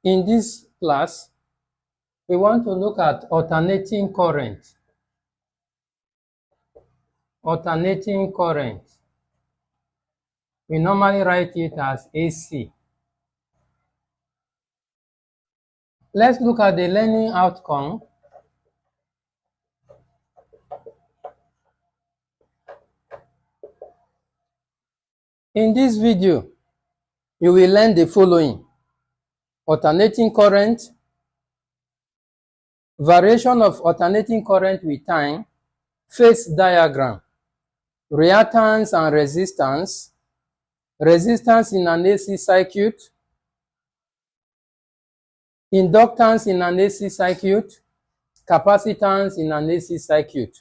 In this class, we want to look at alternating current. Alternating current. We normally write it as AC. Let's look at the learning outcome. In this video, you will learn the following: alternating current, variation of alternating current with time, phase diagram, reactance and resistance, resistance in an AC circuit, inductance in an AC circuit, capacitance in an AC circuit.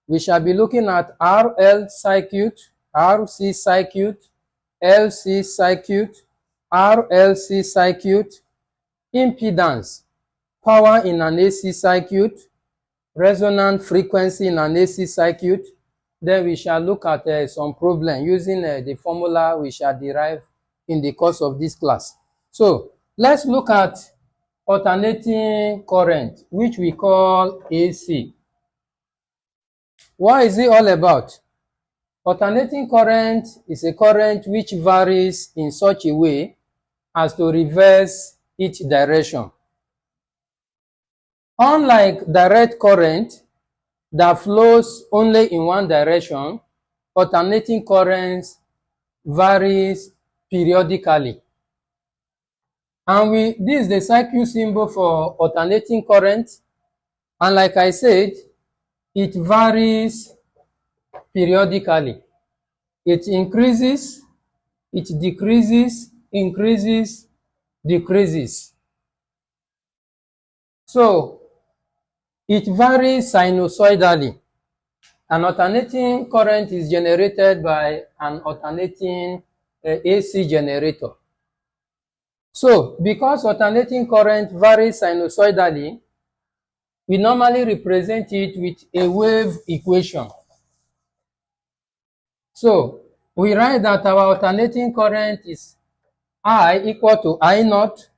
We shall be looking at RL circuit, RC circuit, LC circuit, RLC circuit, impedance, power in an AC circuit, resonant frequency in an AC circuit. Then we shall look at some problem using the formula we shall derive in the course of this class. So let's look at alternating current, which we call AC. What is it all about? Alternating current is a current which varies in such a way as to reverse each direction. Unlike direct current that flows only in one direction, alternating currents varies periodically. And this is the circuit symbol for alternating current. And like I said, it varies periodically. It increases, it decreases, increases, decreases. So it varies sinusoidally. An alternating current is generated by an alternating AC generator. So because alternating current varies sinusoidally, we normally represent it with a wave equation. So we write that our alternating current is I equal to I naught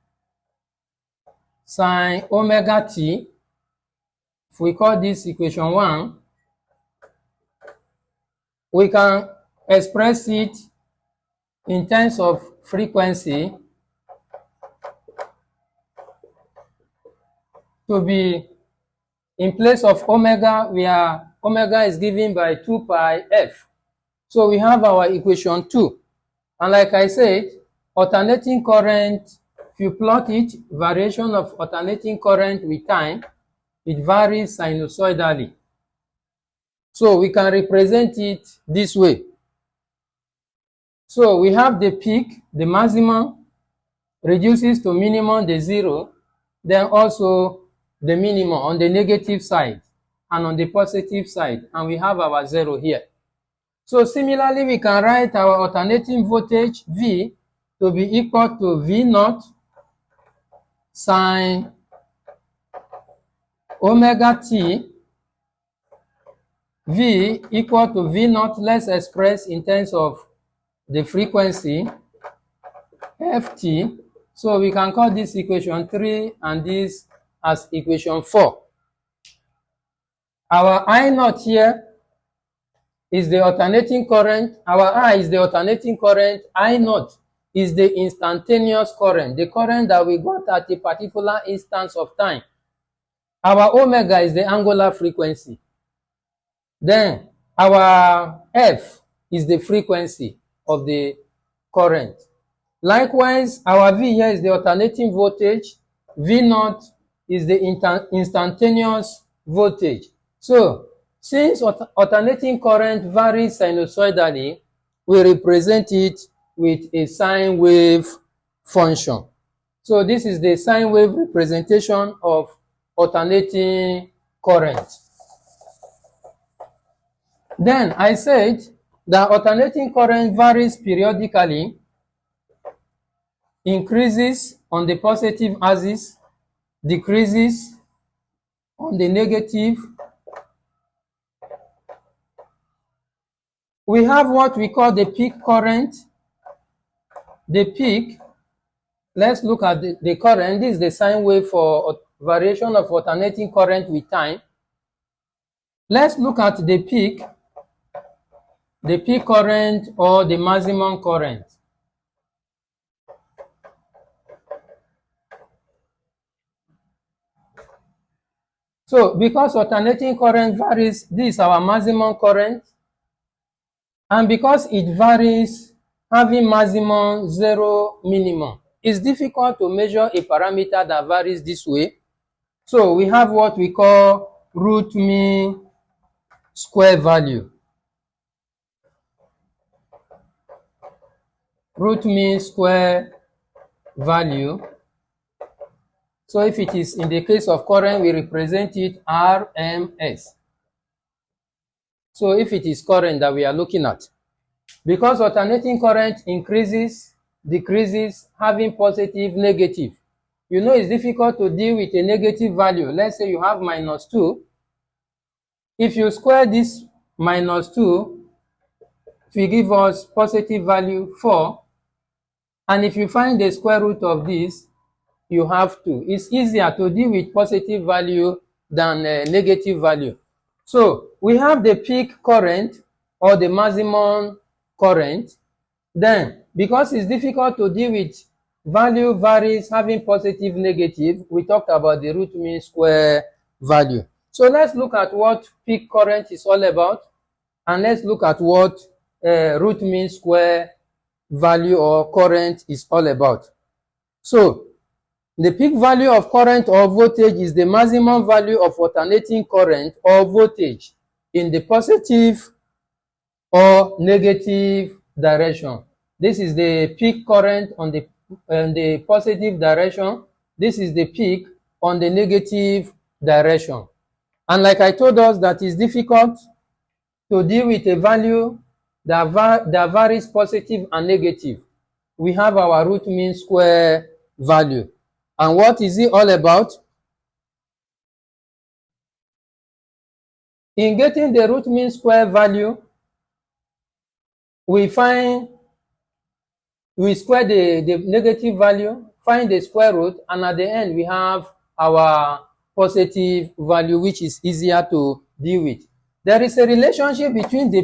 sine omega t. If we call this equation 1, we can express it in terms of frequency to be in place of omega, where omega is given by 2 pi f. So we have our equation 2. And like I said, alternating current, if you plot it, variation of alternating current with time, it varies sinusoidally. So we can represent it this way. So we have the peak, the maximum reduces to minimum, the zero, then also the minimum on the negative side and on the positive side, and we have our zero here. So similarly, we can write our alternating voltage V to be equal to V naught sine omega t, V equal to V naught, let's express in terms of the frequency, Ft. So we can call this equation 3 and this as equation 4. Our I naught here is the alternating current. Our I is the alternating current. I naught is the instantaneous current, the current that we got at a particular instance of time. Our omega is the angular frequency. Then our F is the frequency of the current. Likewise, our V here is the alternating voltage. V naught is the instantaneous voltage. So since alternating current varies sinusoidally, we represent it with a sine wave function. So this is the sine wave representation of alternating current. Then I said that alternating current varies periodically, increases on the positive axis, decreases on the negative. We have what we call the peak current. The peak let's look at the current. This is the sine wave for variation of alternating current with time. Let's look at the peak current or the maximum current. So because alternating current varies, this is our maximum current, and because it varies, having maximum, zero, minimum, it's difficult to measure a parameter that varies this way. So we have what we call root mean square value. Root mean square value. So if it is in the case of current, we represent it r.m.s. So if it is current that we are looking at, because alternating current increases, decreases, having positive, negative. You know it's difficult to deal with a negative value. Let's say you have -2. If you square this -2, it will give us positive value 4. And if you find the square root of this, you have 2. It's easier to deal with positive value than negative value. So we have the peak current or the maximum current. Then, because it's difficult to deal with value varies, having positive, negative, we talked about the root mean square value. So let's look at what peak current is all about, and let's look at what root mean square value or current is all about. So the peak value of current or voltage is the maximum value of alternating current or voltage in the positive or negative direction. This is the peak current on the positive direction. This is the peak on the negative direction. And like I told us, that is difficult to deal with a value that varies positive and negative. We have our root mean square value. And what is it all about? In getting the root mean square value, we square the negative value, find the square root, and at the end we have our positive value, which is easier to deal with. There is a relationship between the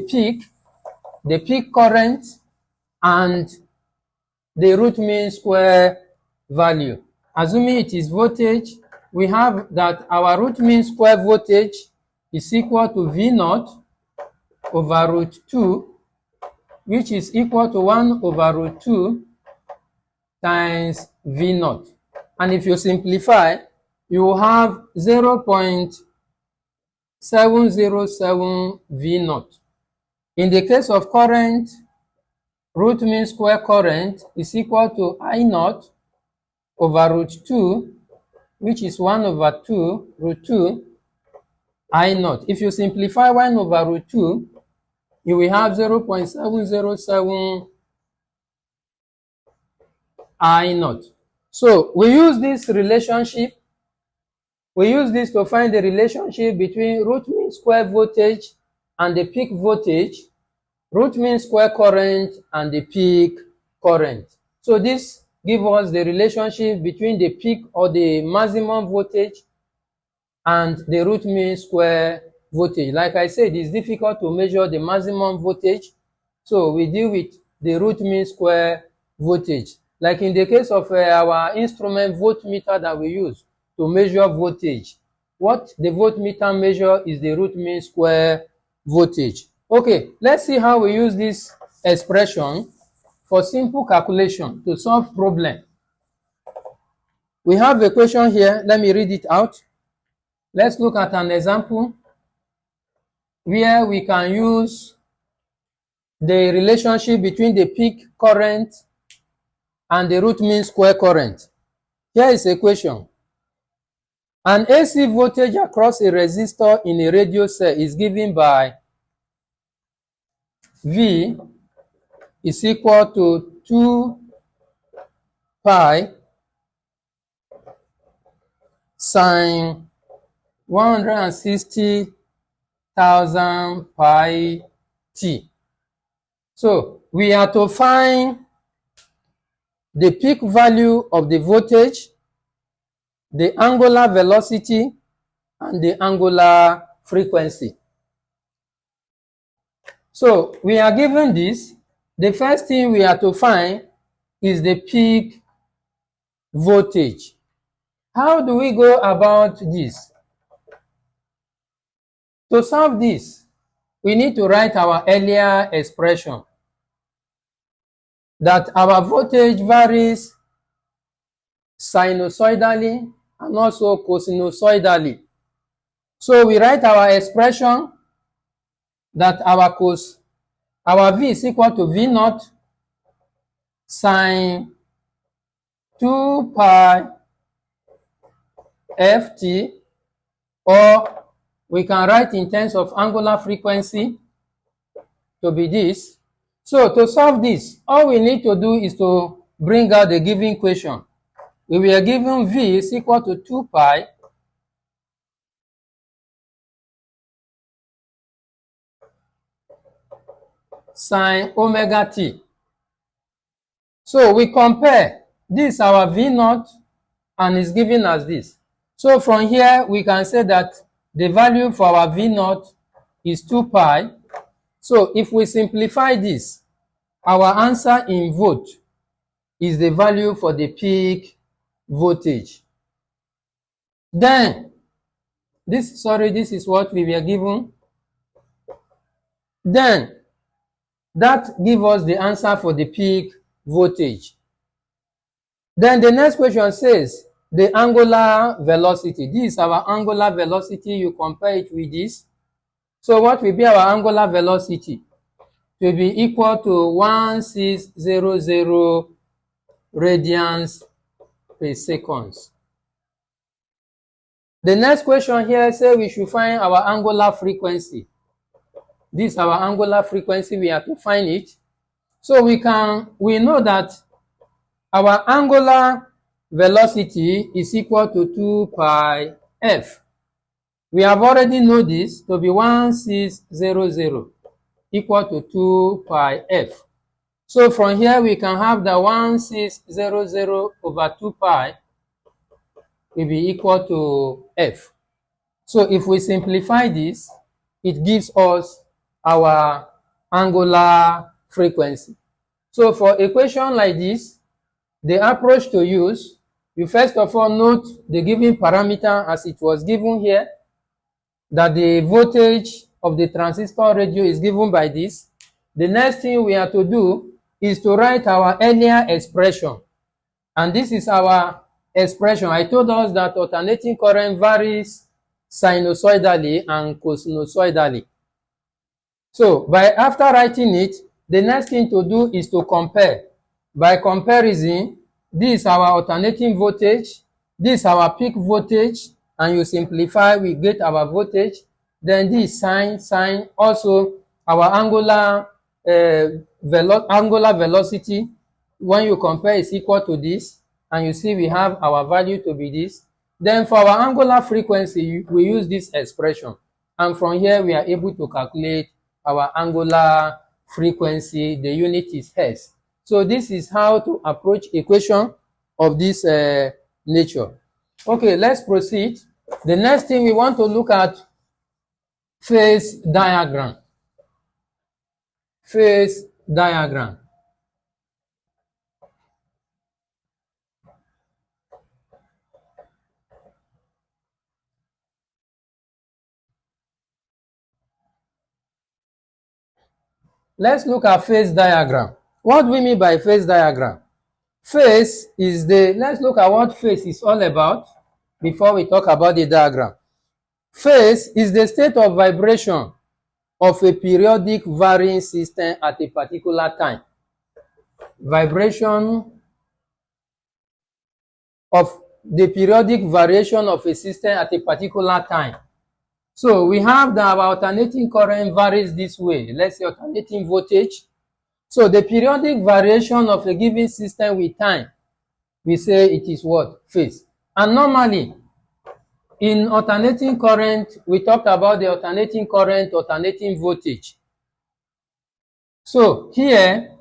peak current, and the root mean square value. Assuming it is voltage, we have that our root mean square voltage is equal to V0 over root 2, which is equal to 1 over root 2 times V0. And if you simplify, you will have 0.707 V0. In the case of current, root mean square current is equal to I0 over root 2, which is 1 over 2 root 2 I0. If you simplify 1 over root 2, you will have 0.707 I0. So we use this relationship. We use this to find the relationship between root mean square voltage and the peak voltage, root mean square current and the peak current. So this gives us the relationship between the peak or the maximum voltage and the root mean square voltage. Like I said, it's difficult to measure the maximum voltage, so we deal with the root mean square voltage. Like in the case of our instrument voltmeter that we use to measure voltage, what the voltmeter measure is the root mean square voltage. Okay, let's see how we use this expression for simple calculation to solve problem. We have a question here. Let me read it out. Let's look at an example where we can use the relationship between the peak current and the root mean square current. Here is a question. An AC voltage across a resistor in a radio cell is given by V is equal to 2 pi sine 160,000 pi t. So we are to find the peak value of the voltage, the angular velocity, and the angular frequency. So we are given this. The first thing we are to find is the peak voltage. How do we go about this? To solve this, we need to write our earlier expression that our voltage varies sinusoidally and also cosinusoidally. So we write our expression that our V is equal to V naught sine 2 pi ft, or we can write in terms of angular frequency to be this. So to solve this, all we need to do is to bring out the given equation. We were given V is equal to 2 pi sine omega t. So we compare this, our V naught, and is given as this. So from here, we can say that the value for our V naught is 2 pi. So if we simplify this, our answer in volt is the value for the peak voltage. Then, this is what we were given. Then, that gives us the answer for the peak voltage. Then the next question says the angular velocity. This is our angular velocity. You compare it with this. So what will be our angular velocity? It will be equal to 1600 radians per second. The next question here says we should find our angular frequency. This is our angular frequency. We have to find it. So we know that our angular velocity is equal to 2 pi f. We have already know this to be 1600 equal to 2 pi f. So from here we can have the 1600 over 2 pi will be equal to f. So if we simplify this, it gives us our angular frequency. So for equation like this, the approach to use, you first of all note the given parameter as it was given here, that the voltage of the transistor radio is given by this. The next thing we have to do is to write our earlier expression. And this is our expression. I told us that alternating current varies sinusoidally and cosinusoidally. So after writing it, the next thing to do is to compare. By comparison, this is our alternating voltage, this is our peak voltage, and you simplify, we get our voltage. Then this sine, also our angular velocity, when you compare, is equal to this, and you see we have our value to be this. Then for our angular frequency, we use this expression, and from here we are able to calculate our angular frequency. The unit is hertz. So this is how to approach equation of this nature. Okay, let's proceed. The next thing we want to look at, phase diagram. Phase diagram. Let's look at phase diagram. What do we mean by phase diagram? Phase is let's look at what phase is all about before we talk about the diagram. Phase is the state of vibration of a periodic varying system at a particular time. Vibration of the periodic variation of a system at a particular time. So we have that our alternating current varies this way. Let's say alternating voltage. So the periodic variation of a given system with time, we say it is what? Phase. And normally, in alternating current, we talked about the alternating current, alternating voltage. So here,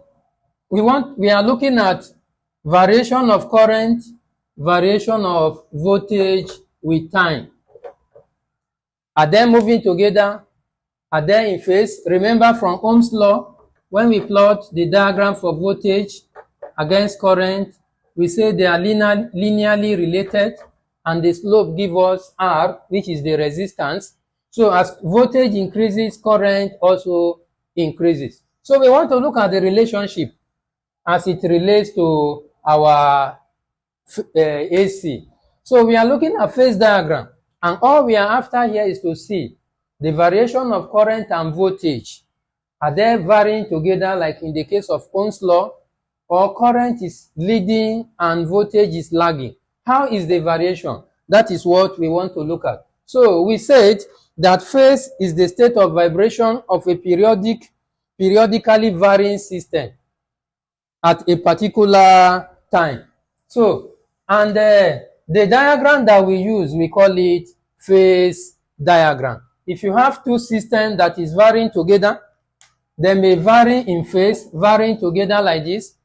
we are looking at variation of current, variation of voltage with time. Are they moving together? Are they in phase? Remember from Ohm's law, when we plot the diagram for voltage against current, we say they are linearly related, and the slope gives us R, which is the resistance. So as voltage increases, current also increases. So we want to look at the relationship as it relates to our AC. So we are looking at phase diagram, and all we are after here is to see the variation of current and voltage. Are they varying together like in the case of Ohm's law, or current is leading and voltage is lagging? How is the variation? That is what we want to look at. So we said that phase is the state of vibration of a periodically varying system at a particular time. So, and the diagram that we use, we call it phase diagram. If you have two systems that is varying together, they may vary in phase, varying together like this.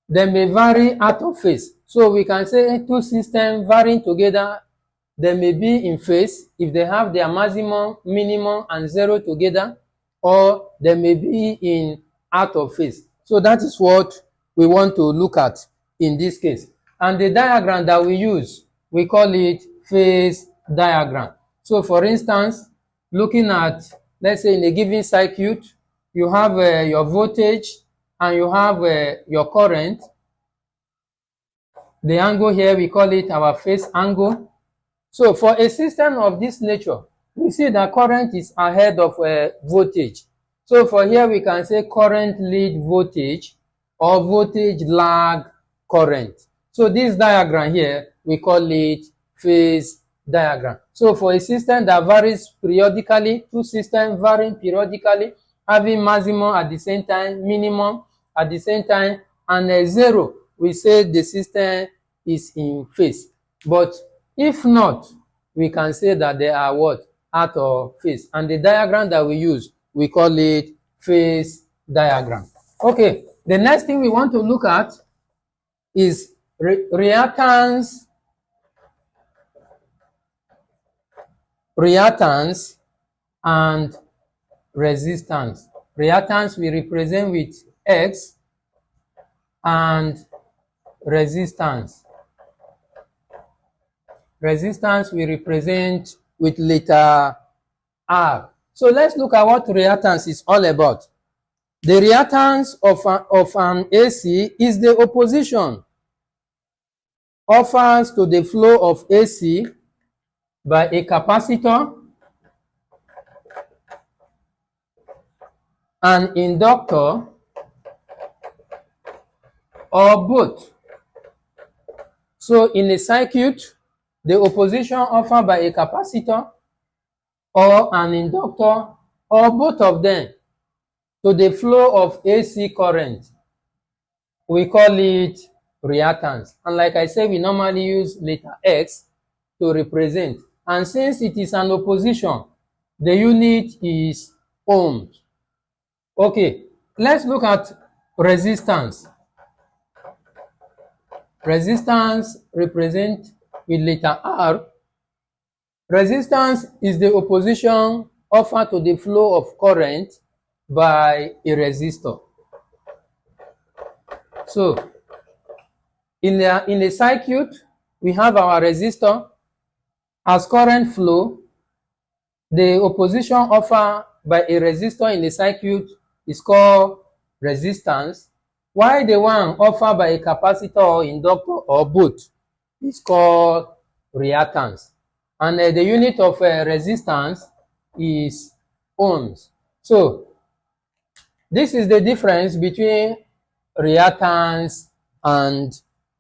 They may vary out of phase. So we can say two systems varying together, they may be in phase if they have their maximum, minimum, and zero together, or they may be in out of phase. So that is what we want to look at in this case. And the diagram that we use, we call it phase diagram. So for instance, looking at, let's say in a given circuit, you have your voltage and you have your current. The angle here, we call it our phase angle. So for a system of this nature, we see that current is ahead of voltage. So for here, we can say current lead voltage or voltage lag current. So this diagram here, we call it phase diagram. So for a system that varies periodically, two systems varying periodically, having maximum at the same time, minimum at the same time, and zero, we say the system is in phase. But if not, we can say that they are what? Out of phase. And the diagram that we use, we call it phase diagram. Okay, the next thing we want to look at is reactance and resistance. Reactance we represent with X, and resistance we represent with letter R. So let's look at what reactance is all about. The reactance of an AC is the opposition offers to the flow of AC by a capacitor, an inductor, or both. So in a circuit, the opposition offered by a capacitor or an inductor or both of them to the flow of AC current, we call it reactance. And like I said, we normally use letter X to represent. And since it is an opposition, the unit is ohms. Okay, let's look at resistance. Resistance represent with letter R. Resistance is the opposition offered to the flow of current by a resistor. So, in a circuit, we have our resistor. As current flow, the opposition offered by a resistor in a circuit is called resistance, while the one offered by a capacitor or inductor or both is called reactance. And the unit of resistance is ohms. So, this is the difference between reactance and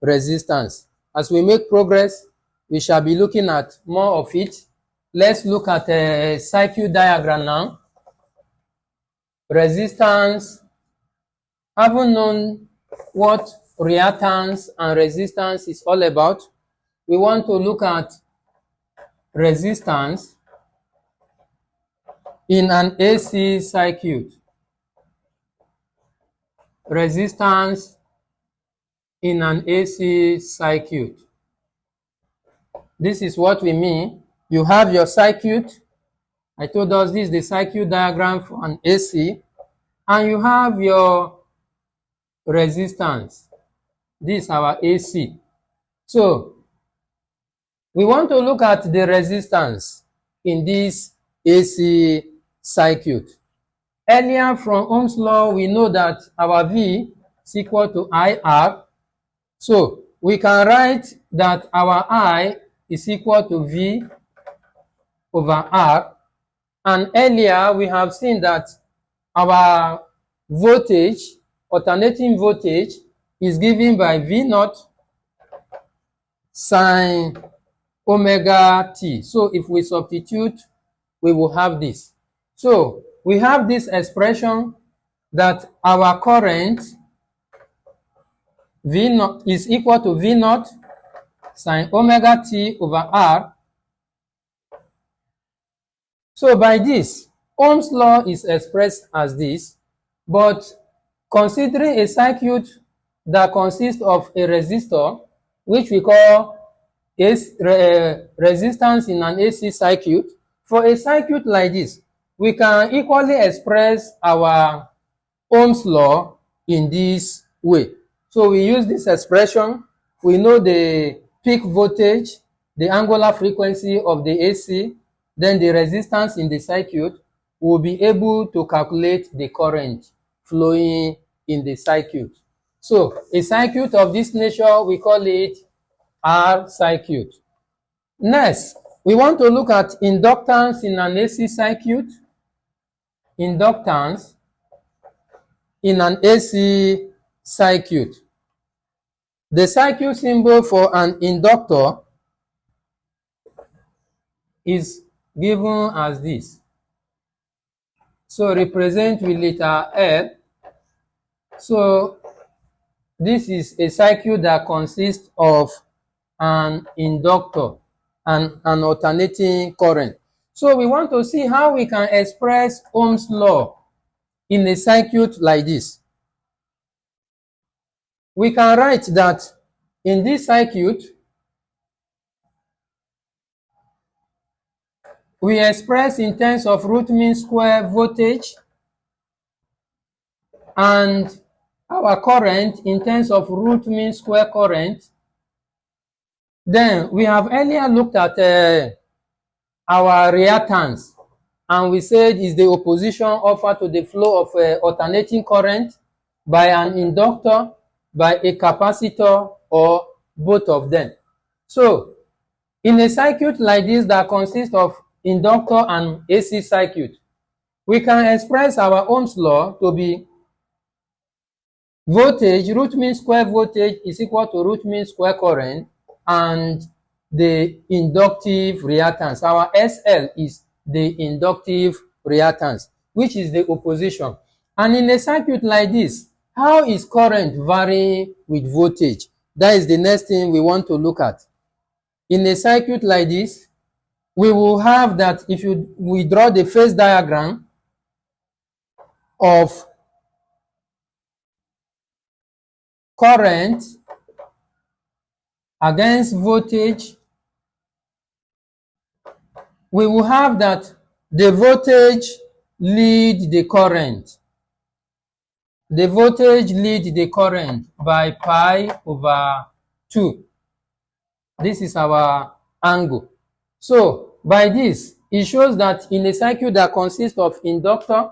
resistance. As we make progress, we shall be looking at more of it. Let's look at a circuit diagram now. Resistance. Having known what reactance and resistance is all about, we want to look at resistance in an AC circuit. Resistance in an AC circuit. This is what we mean. You have your circuit. I told us this is the circuit diagram for an AC. And you have your resistance. This is our AC. So, we want to look at the resistance in this AC circuit. Earlier from Ohm's law, we know that our V is equal to IR. So, we can write that our I is equal to V over R. And earlier, we have seen that our voltage, alternating voltage, is given by V naught sine omega t. So if we substitute, we will have this. So we have this expression that our current V naught is equal to V naught sine omega t over R. So by this, Ohm's law is expressed as this, but considering a circuit that consists of a resistor, which we call resistance in an AC circuit, for a circuit like this, we can equally express our Ohm's law in this way. So we use this expression. We know the peak voltage, the angular frequency of the AC, then the resistance in the circuit. We'll be able to calculate the current flowing in the circuit. So a circuit of this nature, we call it R circuit. Next, we want to look at inductance in an AC circuit. Inductance in an AC circuit. The circuit symbol for an inductor is given as this. So represent with letter L. So this is a circuit that consists of an inductor and an alternating current. So we want to see how we can express Ohm's law in a circuit like this. We can write that in this circuit, we express in terms of root mean square voltage and our current in terms of root mean square current. Then we have earlier looked at our reactance, and we said is the opposition offered to the flow of alternating current by an inductor, by a capacitor, or both of them. So in a circuit like this that consists of inductor and AC circuit, we can express our Ohm's law to be voltage, root mean square voltage is equal to root mean square current, and the inductive reactance. Our SL is the inductive reactance, which is the opposition. And in a circuit like this, how is current varying with voltage? That is the next thing we want to look at. In a circuit like this, we will have that if we draw the phase diagram of current against voltage, we will have that the voltage lead the current. The voltage lead the current by pi over 2. This is our angle. So by this, it shows that in a circuit that consists of inductor,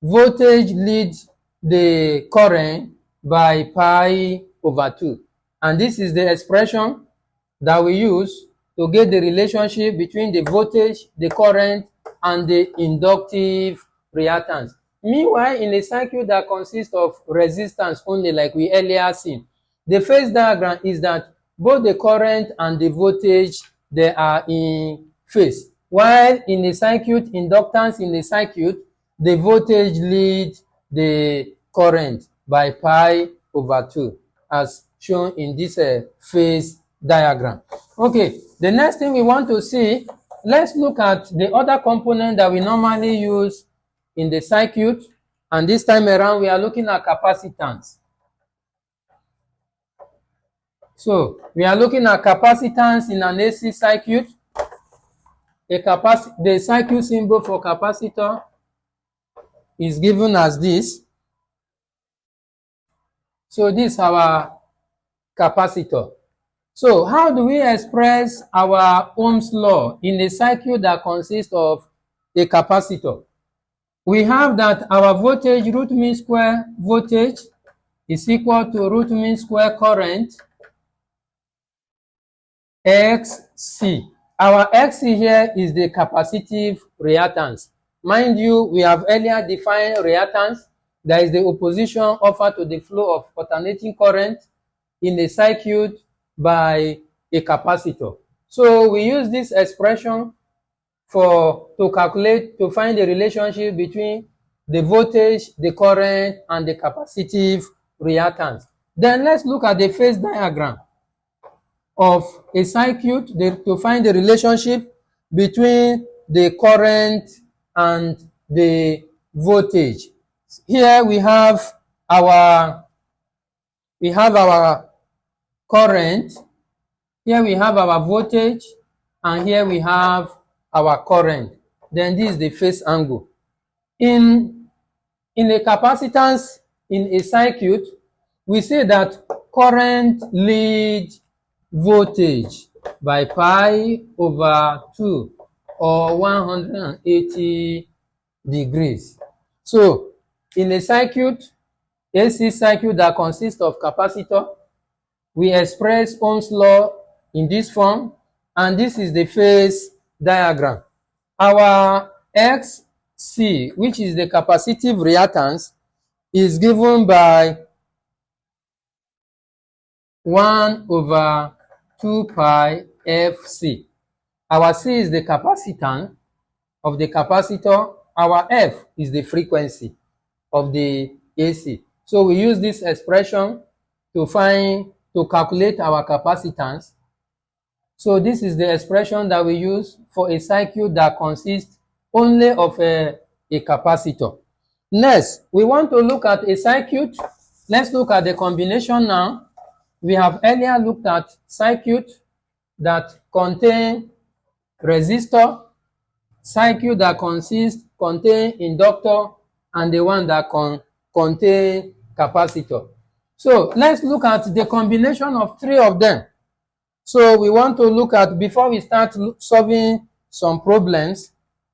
voltage leads the current by pi over 2. And this is the expression that we use to get the relationship between the voltage, the current, and the inductive reactance. Meanwhile, in a circuit that consists of resistance only, like we earlier seen, the phase diagram is that both the current and the voltage, they are in phase. While in a circuit, inductance in a circuit, the voltage leads the current by pi over 2, as shown in this phase diagram. Okay, the next thing we want to see, let's look at the other component that we normally use in the circuit, and this time around we are looking at capacitance. So we are looking at capacitance in an AC circuit. The circuit symbol for capacitor is given as this. So this is our capacitor. So how do we express our Ohm's law in a circuit that consists of a capacitor? We have that our voltage, root mean square voltage, is equal to root mean square current, XC. Our XC here is the capacitive reactance. Mind you, we have earlier defined reactance. That is the opposition offered to the flow of alternating current in a circuit by a capacitor. So we use this expression to find the relationship between the voltage, the current, and the capacitive reactance. Then let's look at the phase diagram of a circuit to find the relationship between the current and the voltage. Here we have our current, here we have our voltage, and here we have our current. Then this is the phase angle. In a capacitance in a circuit, we say that current leads voltage by pi over 2 or 180 degrees. So in a circuit, AC circuit that consists of capacitor, we express Ohm's law in this form, and this is the phase diagram. Our XC, which is the capacitive reactance, is given by 1 over 2 pi Fc. Our C is the capacitance of the capacitor. Our F is the frequency of the AC. So we use this expression to calculate our capacitance. So this is the expression that we use for a circuit that consists only of a capacitor. Next, we want to look at a circuit. Let's look at the combination now. We have earlier looked at circuit that contain resistor, circuit that contain inductor, and the one that contain capacitor. So let's look at the combination of three of them. So we want to look at, before we start solving some problems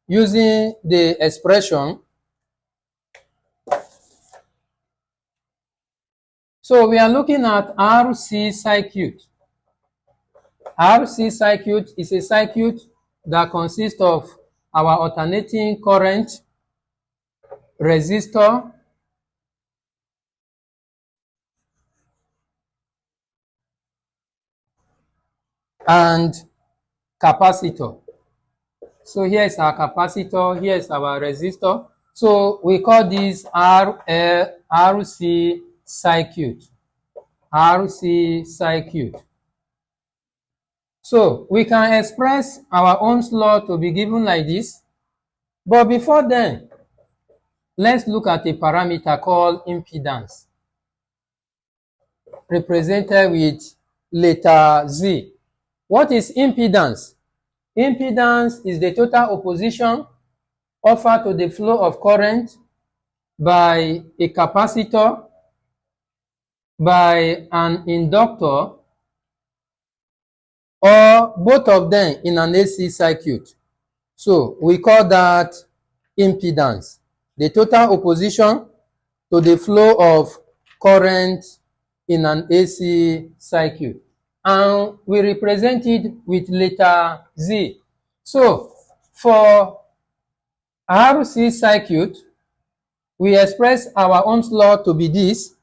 using the expression. So we are looking at RLC circuit. RLC circuit is a circuit that consists of our alternating current, resistor, and capacitor. So here is our capacitor, here is our resistor. So we call this RLC circuit. RLC circuit. So we can express our Ohm's law to be given like this. But before then, let's look at a parameter called impedance, represented with letter Z. What is impedance? Impedance is the total opposition offered to the flow of current by a capacitor, by an inductor, or both of them in an AC circuit. So we call that impedance, the total opposition to the flow of current in an AC circuit. And we represent it with letter Z. So for RLC circuit, we express our Ohm's law to be this.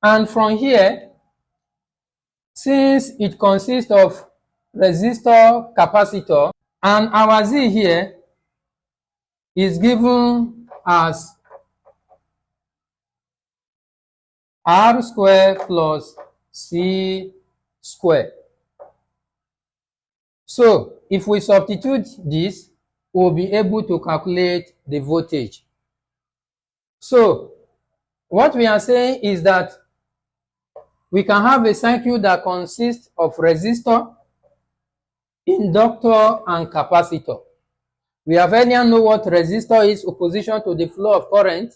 And from here, since it consists of resistor, capacitor, and our Z here is given as R squared plus C squared. So if we substitute this, we'll be able to calculate the voltage. So what we are saying is that We can have a circuit that consists of resistor, inductor, and capacitor. We have earlier known what resistor is, opposition to the flow of current.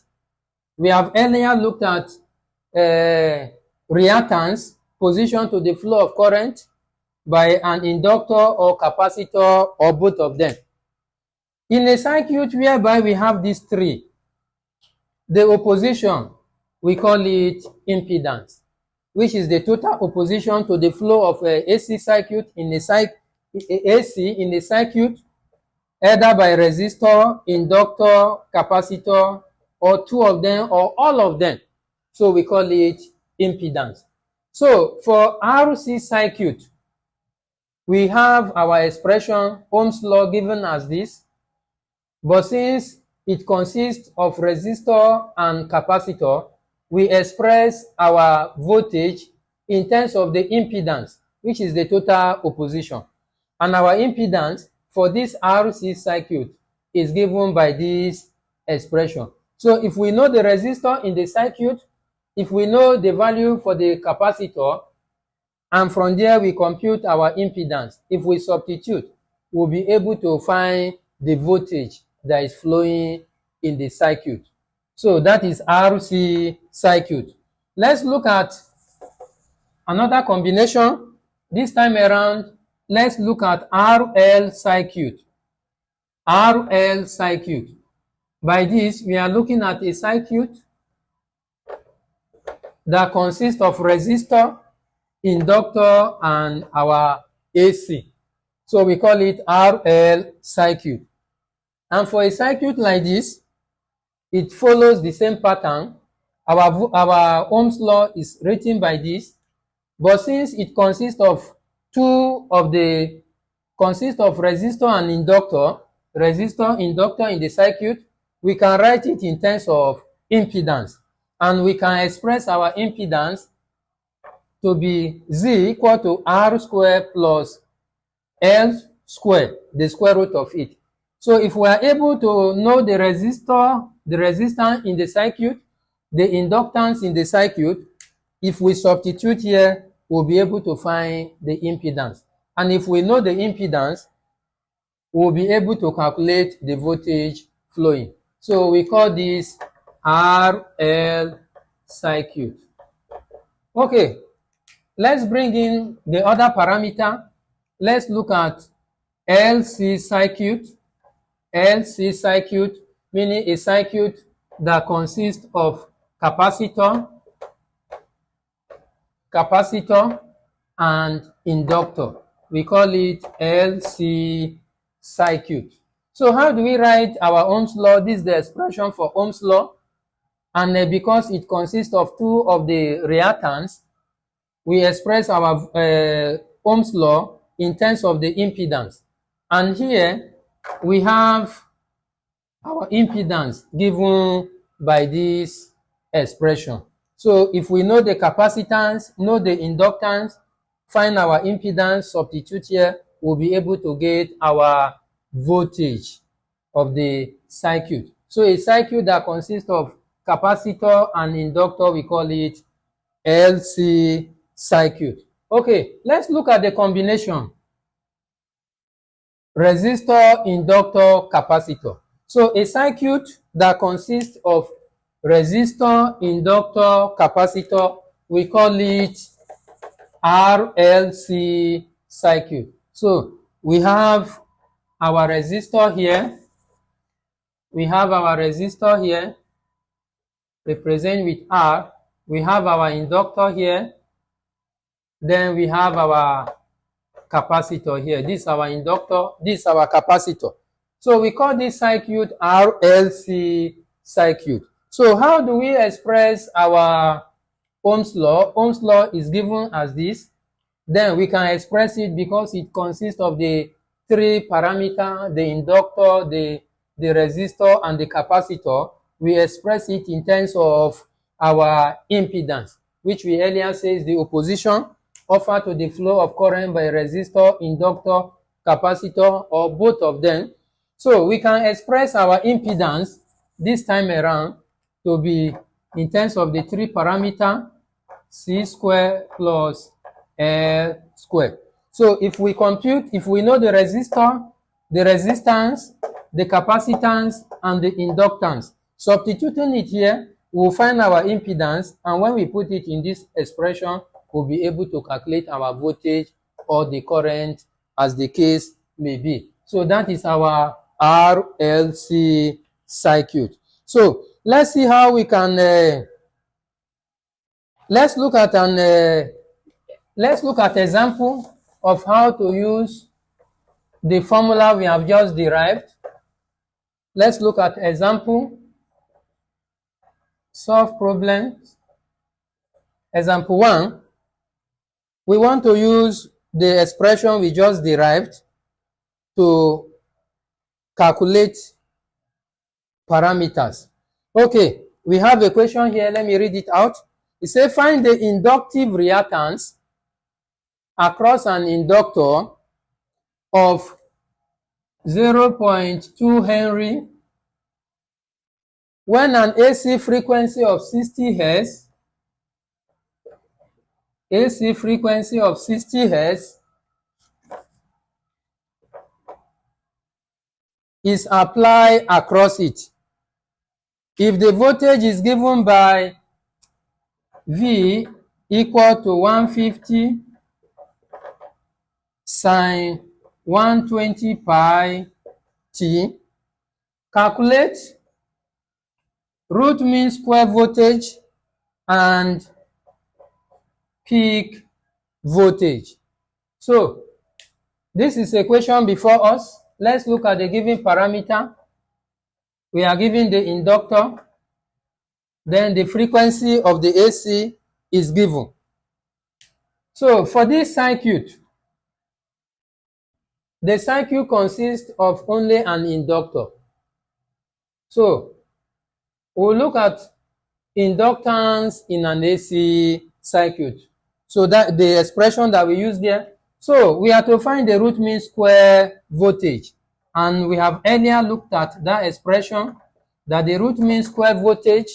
We have earlier looked at reactance, position to the flow of current by an inductor or capacitor or both of them. In a circuit whereby we have these three, the opposition, we call it impedance, which is the total opposition to the flow of a AC circuit in a circuit, either by resistor, inductor, capacitor, or two of them, or all of them. So we call it impedance. So for RLC circuit, we have our expression, Ohm's law, given as this. But since it consists of resistor and capacitor, we express our voltage in terms of the impedance, which is the total opposition. And our impedance for this RLC circuit is given by this expression. So if we know the resistor in the circuit, if we know the value for the capacitor, and from there we compute our impedance, if we substitute, we'll be able to find the voltage that is flowing in the circuit. So that is RLC circuit. Let's look at another combination. This time around, let's look at RL circuit. RL circuit. By this, we are looking at a circuit that consists of resistor, inductor, and our AC. So we call it RL circuit. And for a circuit like this, it follows the same pattern. Our Ohm's law is written by this. But since it consists of consists of resistor and inductor, resistor, inductor in the circuit, we can write it in terms of impedance. And we can express our impedance to be Z equal to R squared plus L squared, the square root of it. So if we are able to know the resistor, the resistance in the circuit, the inductance in the circuit, if we substitute here, we'll be able to find the impedance. And if we know the impedance, we'll be able to calculate the voltage flowing. So we call this RL circuit. Okay, let's bring in the other parameter. Let's look at LC circuit. LC circuit, meaning a circuit that consists of capacitor, and inductor. We call it LC circuit. So how do we write our Ohm's law? This is the expression for Ohm's law. And because it consists of two of the reactants, we express our Ohm's law in terms of the impedance. And here we have our impedance given by this expression. So if we know the capacitance, know the inductance, find our impedance, substitute here, we'll be able to get our voltage of the circuit. So a circuit that consists of capacitor and inductor, we call it LC circuit. Okay, let's look at the combination. Resistor, inductor, capacitor. So a circuit that consists of resistor, inductor, capacitor, we call it RLC circuit. So we have our resistor here. We have our resistor here, represent with R. We have our inductor here. Then we have our capacitor here. This is our inductor. This is our capacitor. So we call this circuit RLC circuit. So how do we express our Ohm's law? Ohm's law is given as this. Then we can express it because it consists of the three parameters, the inductor, the resistor, and the capacitor. We express it in terms of our impedance, which we earlier said is the opposition offered to the flow of current by resistor, inductor, capacitor, or both of them. So we can express our impedance this time around to be in terms of the three parameters, C square plus L square. So if we compute, if we know the resistor, the resistance, the capacitance, and the inductance, substituting it here, we'll find our impedance, and when we put it in this expression, we'll be able to calculate our voltage or the current as the case may be. So that is our RLC circuit. So let's see how we can, let's look at example of how to use the formula we have just derived. Let's look at example, solve problem. Example 1, we want to use the expression we just derived to calculate parameters. Okay, we have a question here. Let me read it out. It says find the inductive reactance across an inductor of 0.2 Henry when an AC frequency of 60 Hz is applied across it. If the voltage is given by V equal to 150 sine 120 pi t, calculate root mean square voltage and peak voltage. So this is a question before us. Let's look at the given parameter. We are given the inductor, then the frequency of the AC is given. So for this circuit, the circuit consists of only an inductor. So we'll look at inductance in an AC circuit. So that the expression that we use there. So we have to find the root mean square voltage. And we have earlier looked at that expression that the root mean square voltage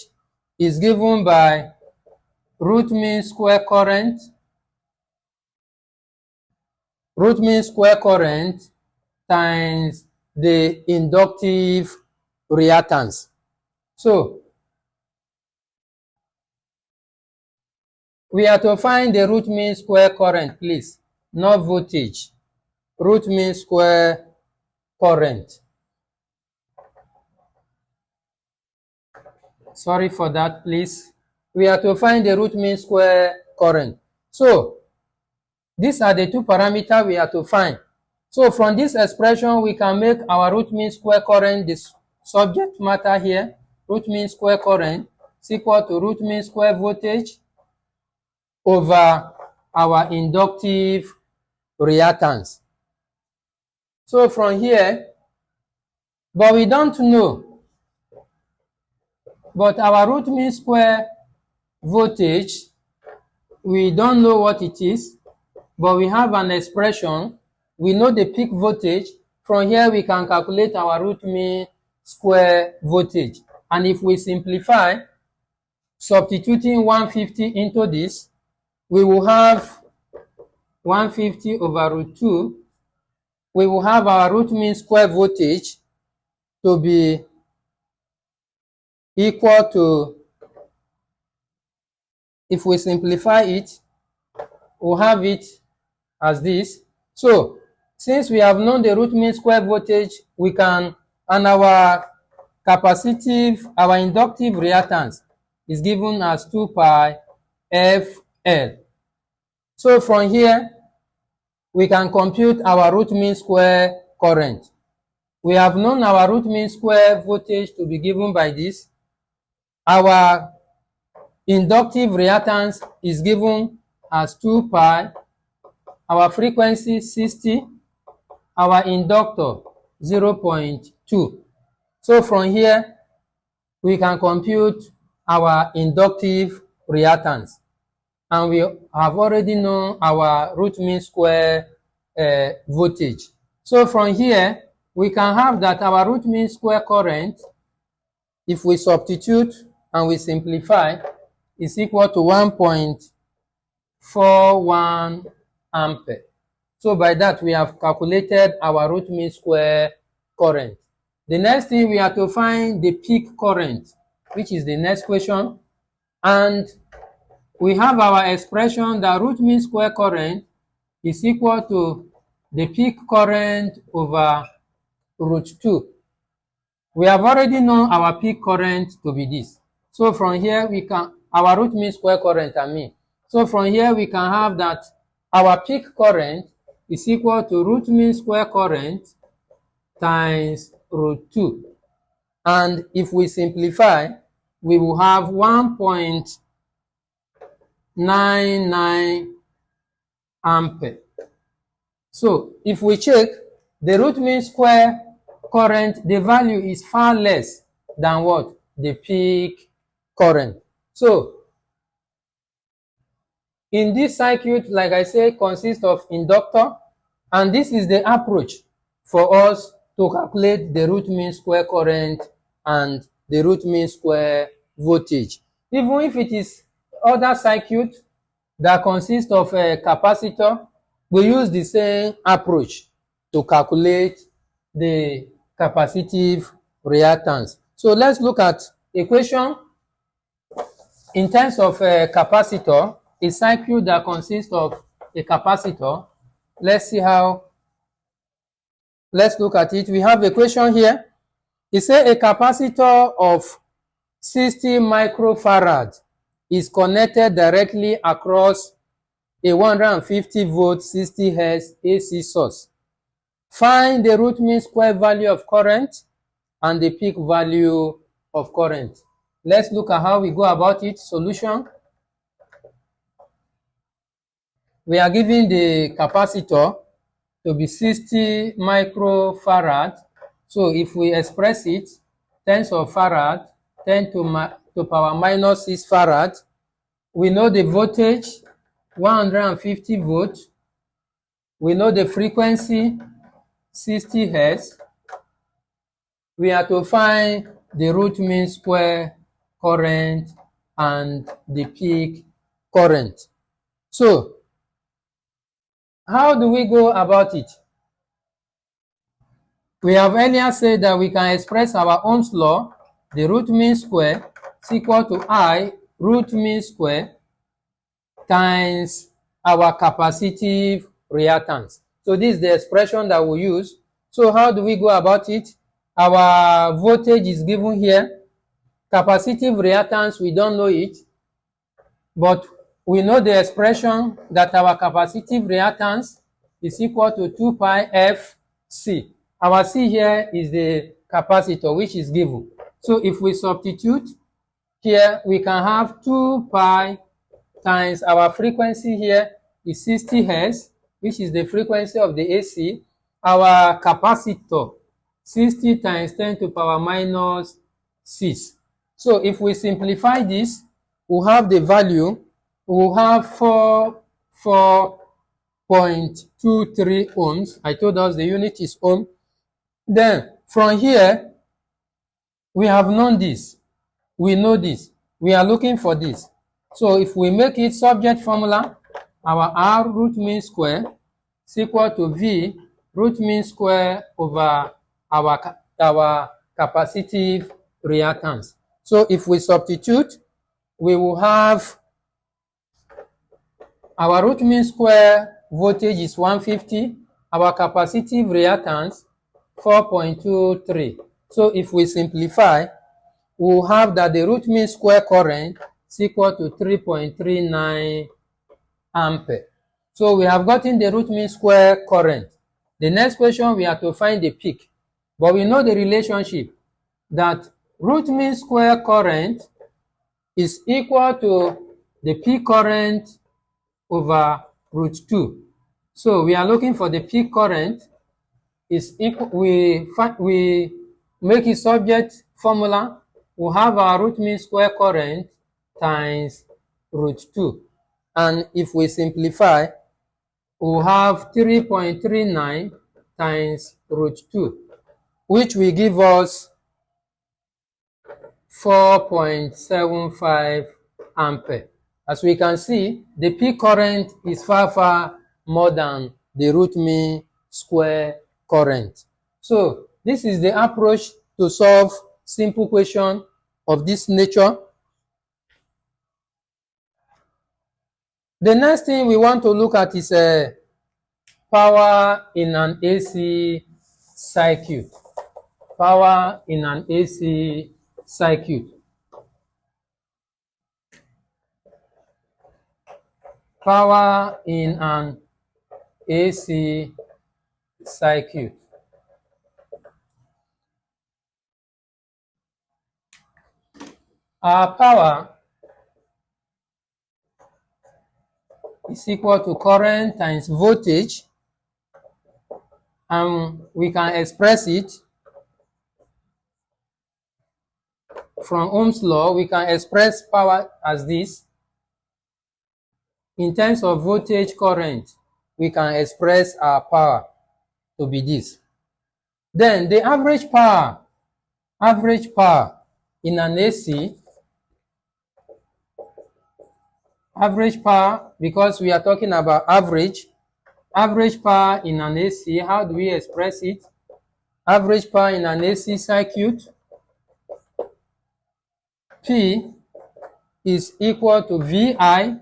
is given by root mean square current times the inductive reactance. So we have to find the root mean square current, please, not voltage. Root mean square current. Sorry for that, please. We have to find the root mean square current. So these are the two parameters we have to find. So from this expression, we can make our root mean square current this subject matter here. Root mean square current is equal to root mean square voltage over our inductive reactance. So from here, but we don't know, but our root mean square voltage, we don't know what it is, but we have an expression. We know the peak voltage. From here, we can calculate our root mean square voltage. And if we simplify, substituting 150 into this, we will have 150 over root 2. We will have our root mean square voltage to be equal to, if we simplify it, we'll have it as this. So since we have known the root mean square voltage, we can, and our capacitive, our inductive reactance is given as 2 pi FL. So from here, we can compute our root mean square current. We have known our root mean square voltage to be given by this. Our inductive reactance is given as 2 pi. Our frequency 60. Our inductor 0.2. So from here, we can compute our inductive reactance. And we have already known our root mean square voltage. So from here, we can have that our root mean square current, if we substitute and we simplify, is equal to 1.0 41 ampere. So by that, we have calculated our root mean square current. The next thing, we have to find the peak current, which is the next question. And we have our expression that root mean square current is equal to the peak current over root 2. We have already known our peak current to be this. So from here, we can, our root mean square current, So from here, we can have that our peak current is equal to root mean square current times root 2. And if we simplify, we will have 1.99 ampere. So if we check, the root mean square current, the value is far less than what? The peak current. So in this circuit, like I say, consists of inductor, and this is the approach for us to calculate the root mean square current and the root mean square voltage. Even if it is other circuit that consists of a capacitor, we use the same approach to calculate the capacitive reactance. So let's look at equation in terms of a capacitor, a circuit that consists of a capacitor. Let's see how, let's look at it. We have equation here. It says a capacitor of 60 microfarad is connected directly across a 150 volt 60 Hz AC source. Find the root mean square value of current and the peak value of current. Let's look at how we go about it. Solution. We are given the capacitor to be 60 microfarad. So if we express it, tens of farad, 10 to power minus 6 farad, we know the voltage, 150 volts. We know the frequency, 60 Hz. We have to find the root mean square current and the peak current. So how do we go about it? We have earlier said that we can express our Ohm's law, the root mean square is equal to I root mean square times our capacitive reactance. So this is the expression that we use. So how do we go about it? Our voltage is given here. Capacitive reactance, we don't know it, but we know the expression that our capacitive reactance is equal to 2 pi Fc. Our C here is the capacitor, which is given. So if we substitute here, we can have 2 pi times our frequency here is 60 Hz, which is the frequency of the AC. Our capacitor, 60 times 10 to power minus 6. So if we simplify this, we'll have the value, we'll have 4.23 ohms. I told us the unit is ohm. Then from here, we have known this. We know this. We are looking for this. So if we make it subject formula, our R root mean square is equal to V root mean square over our capacitive reactance. So if we substitute, we will have our root mean square voltage is 150, our capacitive reactance 4.23. So if we simplify, we will have that the root mean square current is equal to 3.39 ampere. So we have gotten the root mean square current. The next question, we have to find the peak. But we know the relationship that root mean square current is equal to the peak current over root 2. So we are looking for the peak current is equal, we make it subject formula, we have our root mean square current times root 2. And if we simplify, we'll have 3.39 times root 2, which will give us 4.75 ampere. As we can see, the peak current is far, far more than the root mean square current. So this is the approach to solve simple question of this nature. The next thing we want to look at is power in an AC circuit. Power in an AC circuit. Power in an AC circuit. Our power is equal to current times voltage, and we can express it from Ohm's law. We can express power as this. In terms of voltage current, we can express our power to be this. Then the average power in an AC, average power, because we are talking about average power in an AC, how do we express it? Average power in an AC circuit, P is equal to VI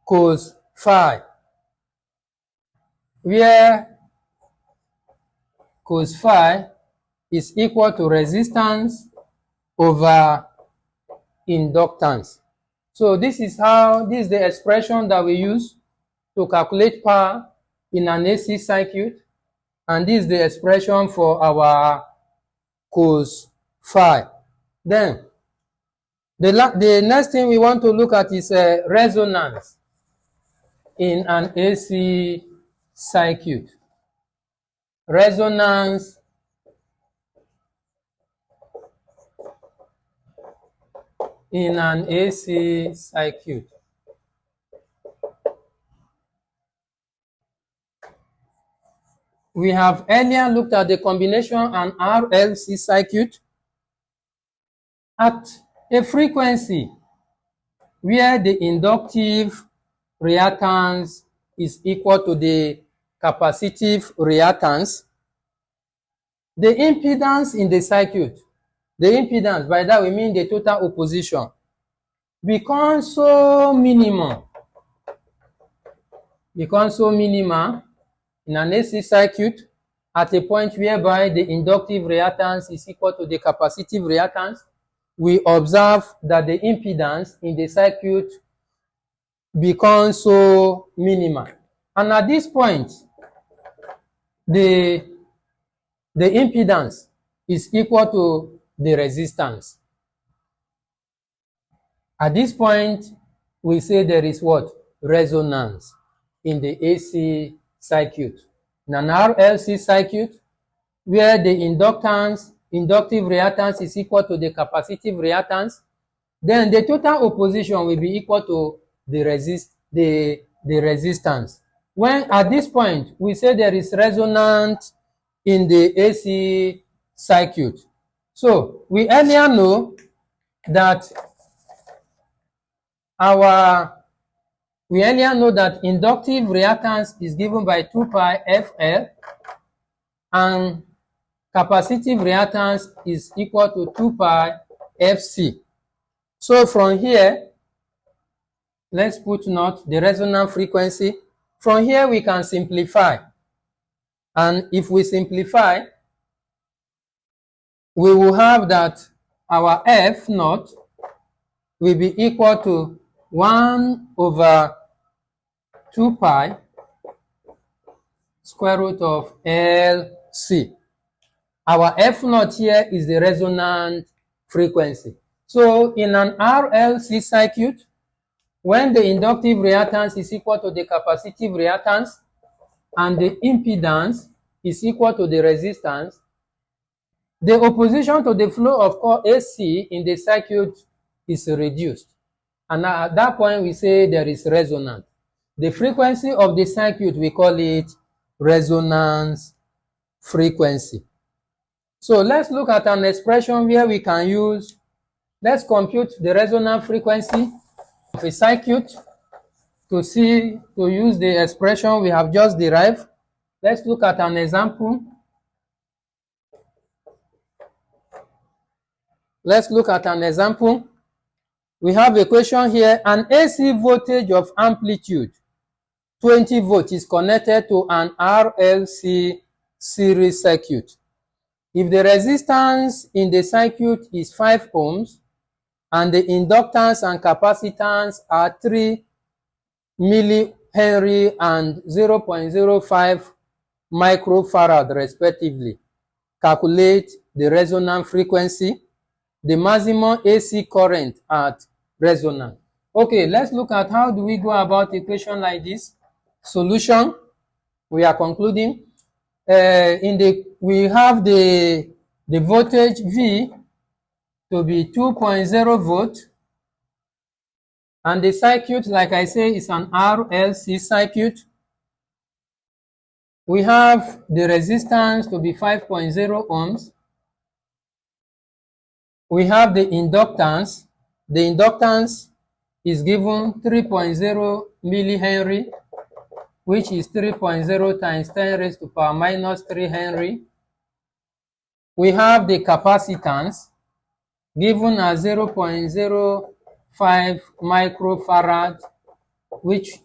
cos phi, where cos phi is equal to resistance over inductance. So this is the expression that we use to calculate power in an AC circuit, and this is the expression for our cos phi. Then the next thing we want to look at is resonance in an AC circuit. Resonance in an AC circuit. We have earlier looked at the combination and RLC circuit. At a frequency where the inductive reactance is equal to the capacitive reactance, the impedance in the circuit, the impedance, by that we mean the total opposition, becomes so minimal in an AC circuit at a point whereby the inductive reactance is equal to the capacitive reactance. We observe that the impedance in the circuit becomes so minimal. And at this point, the impedance is equal to the resistance. At this point, we say there is what? Resonance in the AC circuit. In an RLC circuit, where the inductive reactance is equal to the capacitive reactance, then the total opposition will be equal to the resistance. When at this point we say there is resonance in the AC circuit. So we earlier know that inductive reactance is given by 2 pi FL, and capacitive reactance is equal to 2 pi FC. So from here, let's put not the resonant frequency. From here we can simplify. And if we simplify, we will have that our F naught will be equal to 1 over 2 pi square root of LC. Our F naught here is the resonant frequency. So in an RLC circuit, when the inductive reactance is equal to the capacitive reactance and the impedance is equal to the resistance, the opposition to the flow of AC in the circuit is reduced. And at that point, we say there is resonance. The frequency of the circuit, we call it resonance frequency. So let's look at an expression where we can use Let's compute the resonant frequency of a circuit to use the expression we have just derived. Let's look at an example. Let's look at an example. We have a question here. An AC voltage of amplitude 20 volts is connected to an RLC series circuit. If the resistance in the circuit is 5 ohms and the inductance and capacitance are 3 millihenry and 0.05 microfarad respectively, calculate the resonant frequency, the maximum AC current at resonance. Okay, let's look at how do we go about equation like this. Solution, we are concluding. We have the voltage V to be 2.0 volt, and the circuit, like I say, is an RLC circuit. We have the resistance to be 5.0 ohms. We have the inductance. The inductance is given 3.0 millihenry, which is 3.0 times 10 raised to power minus 3 Henry. We have the capacitance given as 0.05 microfarad, which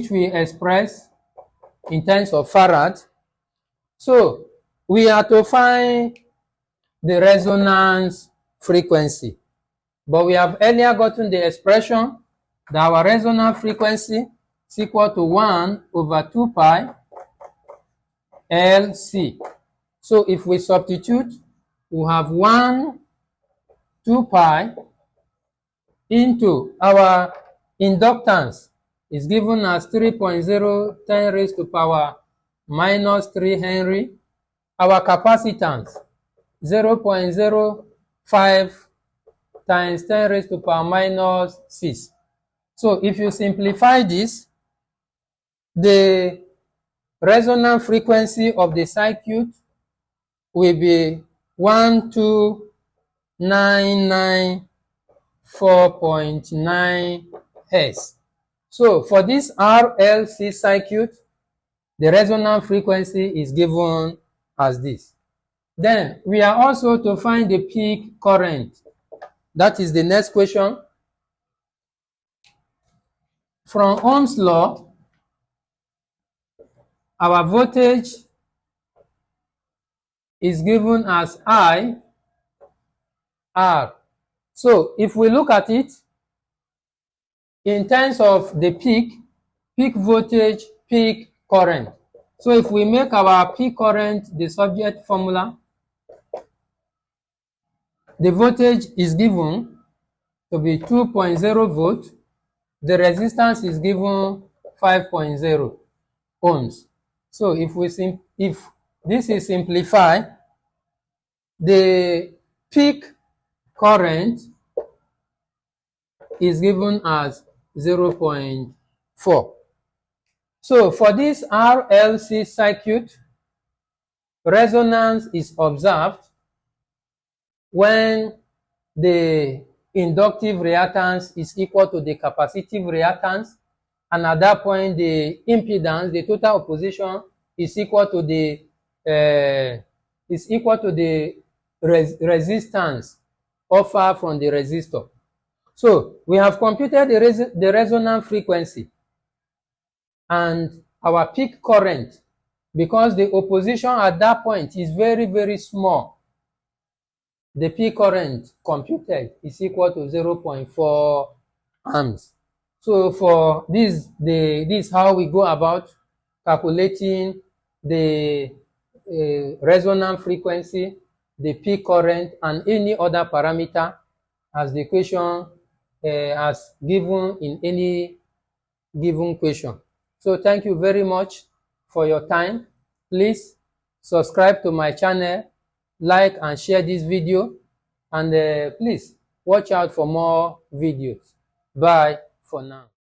we express in terms of farad. So we are to find the resonance frequency, but we have earlier gotten the expression that our resonance frequency is equal to 1 over 2 pi LC. So if we substitute, we have 2 pi into our inductance is given as 3.0 10 raised to power minus 3 Henry. Our capacitance 0.05 times 10 raised to power minus 6. So if you simplify this, the resonant frequency of the circuit will be 12994.9 Hz. So for this RLC circuit, the resonant frequency is given as this. Then we are also to find the peak current. That is the next question. From Ohm's law, our voltage is given as I, R. So if we look at it, in terms of the peak voltage, peak current. So if we make our peak current the subject formula, the voltage is given to be 2.0 volt. The resistance is given 5.0 ohms. So if this is simplified, the peak current is given as 0.4. So for this RLC circuit, resonance is observed when the inductive reactance is equal to the capacitive reactance, and at that point the impedance, the total opposition, is equal to the resistance offered from the resistor. So we have computed the resonant frequency and our peak current, because the opposition at that point is very, very small. The peak current computed is equal to 0.4 amps. So for this is how we go about calculating the resonant frequency, the peak current, and any other parameter as the question as given in any given question. So thank you very much for your time. Please subscribe to my channel, like and share this video, and please watch out for more videos. Bye for now.